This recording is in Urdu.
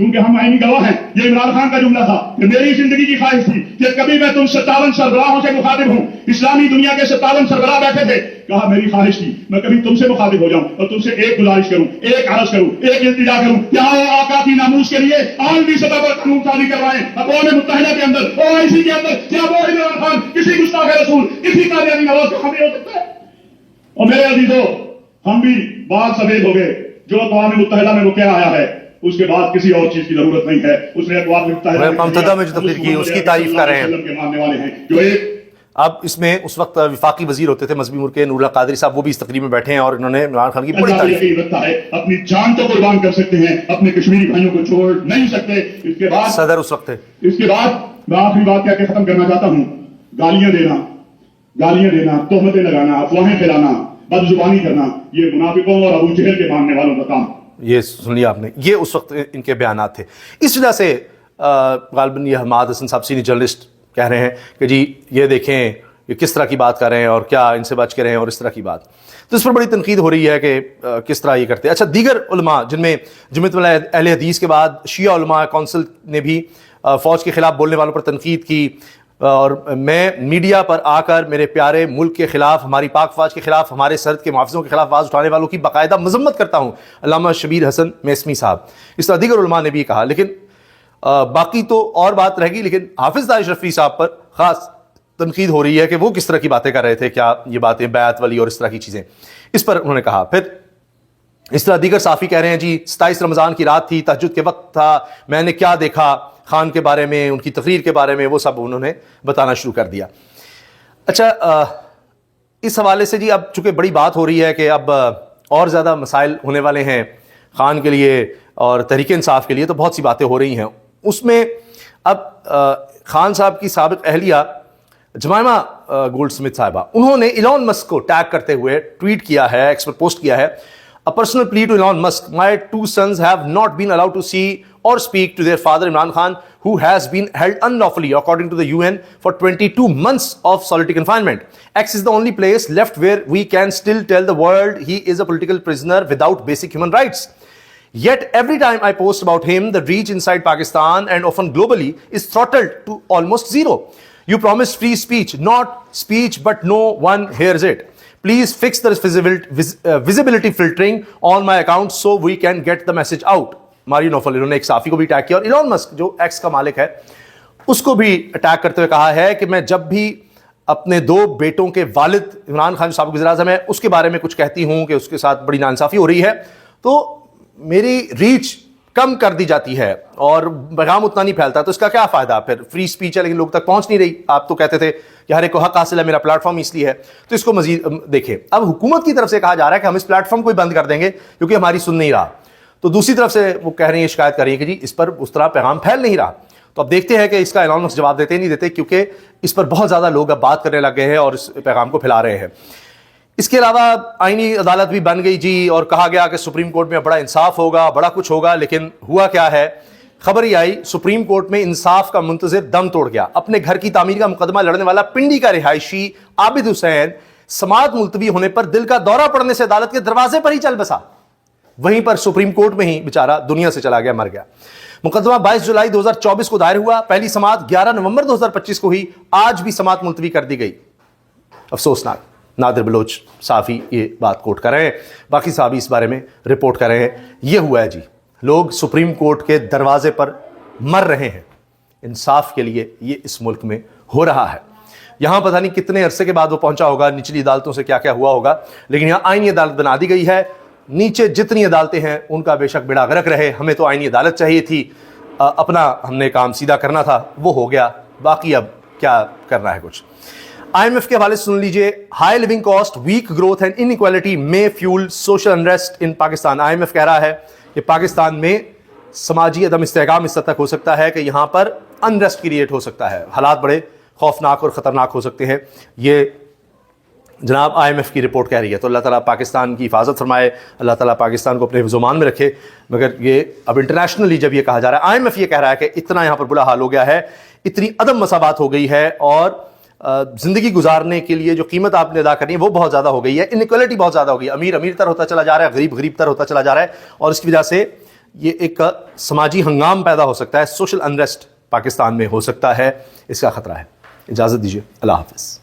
چونکہ ہم آئینی گواہ ہیں. یہ عمران خان کا جملہ تھا کہ میری زندگی کی خواہش تھی کہ کبھی میں تم 57 سربراہوں سے مخاطب ہوں. اسلامی دنیا کے 57 سربراہ بیٹھے تھے. کہا میری خواہش تھی میں کبھی تم سے مخاطب ہو جاؤں اور تم سے ایک گزارش کروں, ایک عرض کروں, ایک التجا کروں کہ آؤ آقا کی ناموس کے لیے عالمی سطح پر قانون سازی کروائیں. اقوام متحدہ کے اندر, OIC کے اندر. کیا وہ عمران خان کسی گستاخ رسول, کسی قادیانی نواز کا حامی ہو سکتا ہے؟ اور میرے عزیزو, ہم بھی بال سفید ہو گئے. جو اقوام متحدہ میں رکیا آیا ہے اس کے بعد کسی اور چیز کی ضرورت نہیں ہے. اس نے اقوام متحدہ میں جو تقریر کی اس کی تعریف کر رہے ہیں. کے ماننے والے ہیں جو ایک اب اس میں اس وقت وفاقی وزیر ہوتے تھے مذہبی امور کے نور اللہ قادری صاحب, وہ بھی اس تقریر میں بیٹھے ہیں اور انہوں نے عمران خان کی بڑی تعریف کی. رکھتا ہے اپنی جان تو قربان کر سکتے ہیں, اپنے کشمیری بھائیوں کو چھوڑ نہیں سکتے. اس کے بعد صدر اس وقت اس کے بعد میں آخری بات کہہ کے ختم کرنا چاہتا ہوں. گالیاں دینا, تہمتیں لگانا, افواہیں پھیلانا, بدزبانی کرنا, یہ منافقوں اور ابو جہل کے ماننے والوں کا کام. یہ سن لیا آپ نے, یہ اس وقت ان کے بیانات تھے. اس وجہ سے غالباً یہ حماد حسن صاحب سینئر جرنلسٹ کہہ رہے ہیں کہ جی یہ دیکھیں یہ کس طرح کی بات کر رہے ہیں اور کیا ان سے بچ کے رہے ہیں اور اس طرح کی بات. تو اس پر بڑی تنقید ہو رہی ہے کہ کس طرح یہ کرتے ہیں. اچھا, دیگر علماء جن میں جمعیت اہل حدیث کے بعد شیعہ علماء کونسل نے بھی فوج کے خلاف بولنے والوں پر تنقید کی, اور میں میڈیا پر آ کر میرے پیارے ملک کے خلاف, ہماری پاک فوج کے خلاف, ہمارے سرحد کے محافظوں کے خلاف آواز اٹھانے والوں کی باقاعدہ مذمت کرتا ہوں. علامہ شبیر حسن میسمی صاحب, اس طرح دیگر علماء نے بھی کہا. لیکن باقی تو اور بات رہ گئی, لیکن حافظ داعش رفیع صاحب پر خاص تنقید ہو رہی ہے کہ وہ کس طرح کی باتیں کر رہے تھے, کیا یہ باتیں بیعت والی اور اس طرح کی چیزیں, اس پر انہوں نے کہا. پھر اس طرح دیگر صحافی کہہ رہے ہیں جی 27 رمضان کی رات تھی, تہجد کے وقت تھا, میں نے کیا دیکھا خان کے بارے میں, ان کی تقریر کے بارے میں, وہ سب انہوں نے بتانا شروع کر دیا. اچھا, اس حوالے سے جی اب چونکہ بڑی بات ہو رہی ہے کہ اب اور زیادہ مسائل ہونے والے ہیں خان کے لیے اور تحریک انصاف کے لیے, تو بہت سی باتیں ہو رہی ہیں. اس میں اب خان صاحب کی سابق اہلیہ جمائمہ گولڈ سمتھ صاحبہ, انہوں نے ایلون مسک کو ٹیگ کرتے ہوئے ٹویٹ کیا ہے, ایکس پر پوسٹ کیا ہے, A personal plea to Elon Musk. My 2 sons have not been allowed to see or speak to their father Imran Khan, who has been held unlawfully, according to the UN, for 22 months of solitary confinement. X is the only place left where we can still tell the world he is a political prisoner without basic human rights. Yet every time I post about him, the reach inside Pakistan and often globally is throttled to almost zero. You promised free speech, not speech, but no one hears it. Please fix the visibility filtering on my account so we can get the message out. Mario Nawfal, انہوں نے ایک صحافی کو بھی اٹیک کیا, اور ایلون مسک جو ایکس کا مالک ہے اس کو بھی اٹیک کرتے ہوئے کہا ہے کہ میں جب بھی اپنے 2 بیٹوں کے والد عمران خان جو سابق وزیر اعظم ہے اس کے بارے میں کچھ کہتی ہوں کہ اس کے ساتھ بڑی ناانصافی ہو رہی ہے, تو میری ریچ کم کر دی جاتی ہے اور پیغام اتنا نہیں پھیلتا. تو اس کا کیا فائدہ؟ پھر فری اسپیچ ہے لیکن لوگ تک پہنچ نہیں رہی. آپ تو کہتے تھے کہ ہر ایک کو حق حاصل ہے, میرا پلیٹ فارم اس لیے ہے. تو اس کو مزید دیکھیں, اب حکومت کی طرف سے کہا جا رہا ہے کہ ہم اس پلیٹ فارم کو ہی بند کر دیں گے کیونکہ ہماری سن نہیں رہا. تو دوسری طرف سے وہ کہہ رہی ہیں, شکایت کر رہی ہیں کہ جی اس پر اس طرح پیغام پھیل نہیں رہا. تو اب دیکھتے ہیں کہ اس کا ایلون مسک جواب دیتے نہیں دیتے, کیونکہ اس پر بہت زیادہ لوگ اب بات کرنے لگ گئے ہیں اور اس پیغام کو پھیلا رہے ہیں. اس کے علاوہ آئینی عدالت بھی بن گئی جی, اور کہا گیا کہ سپریم کورٹ میں بڑا انصاف ہوگا, بڑا کچھ ہوگا. لیکن ہوا کیا ہے, خبر ہی آئی سپریم کورٹ میں انصاف کا منتظر دم توڑ گیا. اپنے گھر کی تعمیر کا مقدمہ لڑنے والا پنڈی کا رہائشی عابد حسین سماعت ملتوی ہونے پر دل کا دورہ پڑنے سے عدالت کے دروازے پر ہی چل بسا. وہیں پر سپریم کورٹ میں ہی بیچارہ دنیا سے چلا گیا, مر گیا. مقدمہ 22 جولائی 2024 کو دائر ہوا, پہلی سماعت 11 نومبر 2025 کو ہوئی. آج بھی سماعت ملتوی کر دی گئی. افسوسناک. نادر بلوچ صحافی یہ بات کوٹ کر رہے ہیں, باقی صحافی اس بارے میں رپورٹ کر رہے ہیں. یہ ہوا ہے جی, لوگ سپریم کورٹ کے دروازے پر مر رہے ہیں انصاف کے لیے. یہ اس ملک میں ہو رہا ہے. یہاں پتہ نہیں کتنے عرصے کے بعد وہ پہنچا ہوگا, نچلی عدالتوں سے کیا کیا ہوا ہوگا, لیکن یہاں آئینی عدالت بنا دی گئی ہے. نیچے جتنی عدالتیں ہیں ان کا بے شک بیڑا غرق رہے. ہمیں تو آئینی عدالت چاہیے تھی, اپنا ہم نے کام سیدھا کرنا تھا, وہ ہو گیا. باقی اب کیا کرنا ہے کچھ. IMF کے حوالے سے سن لیجئے, high living cost, weak growth and inequality میں fuel social unrest in Pakistan. IMF کہہ رہا ہے کہ پاکستان میں سماجی عدم استحکام اس حد تک ہو سکتا ہے کہ یہاں پر انریسٹ کریٹ ہو سکتا ہے, حالات بڑے خوفناک اور خطرناک ہو سکتے ہیں. یہ جناب IMF کی رپورٹ کہہ رہی ہے. تو اللہ تعالیٰ پاکستان کی حفاظت فرمائے, اللہ تعالیٰ پاکستان کو اپنے حفظ و امان میں رکھے. مگر یہ اب انٹرنیشنلی جب یہ کہا جا رہا ہے, IMF یہ کہہ رہا ہے کہ اتنا یہاں پر برا حال ہو گیا ہے, اتنی عدم مساوات ہو گئی ہے, اور زندگی گزارنے کے لیے جو قیمت آپ نے ادا کرنی ہے وہ بہت زیادہ ہو گئی ہے. انیکوالٹی بہت زیادہ ہو گئی ہے. امیر امیر تر ہوتا چلا جا رہا ہے, غریب غریب تر ہوتا چلا جا رہا ہے, اور اس کی وجہ سے یہ ایک سماجی ہنگام پیدا ہو سکتا ہے، سوشل انریسٹ پاکستان میں ہو سکتا ہے، اس کا خطرہ ہے۔ اجازت دیجیے، اللہ حافظ۔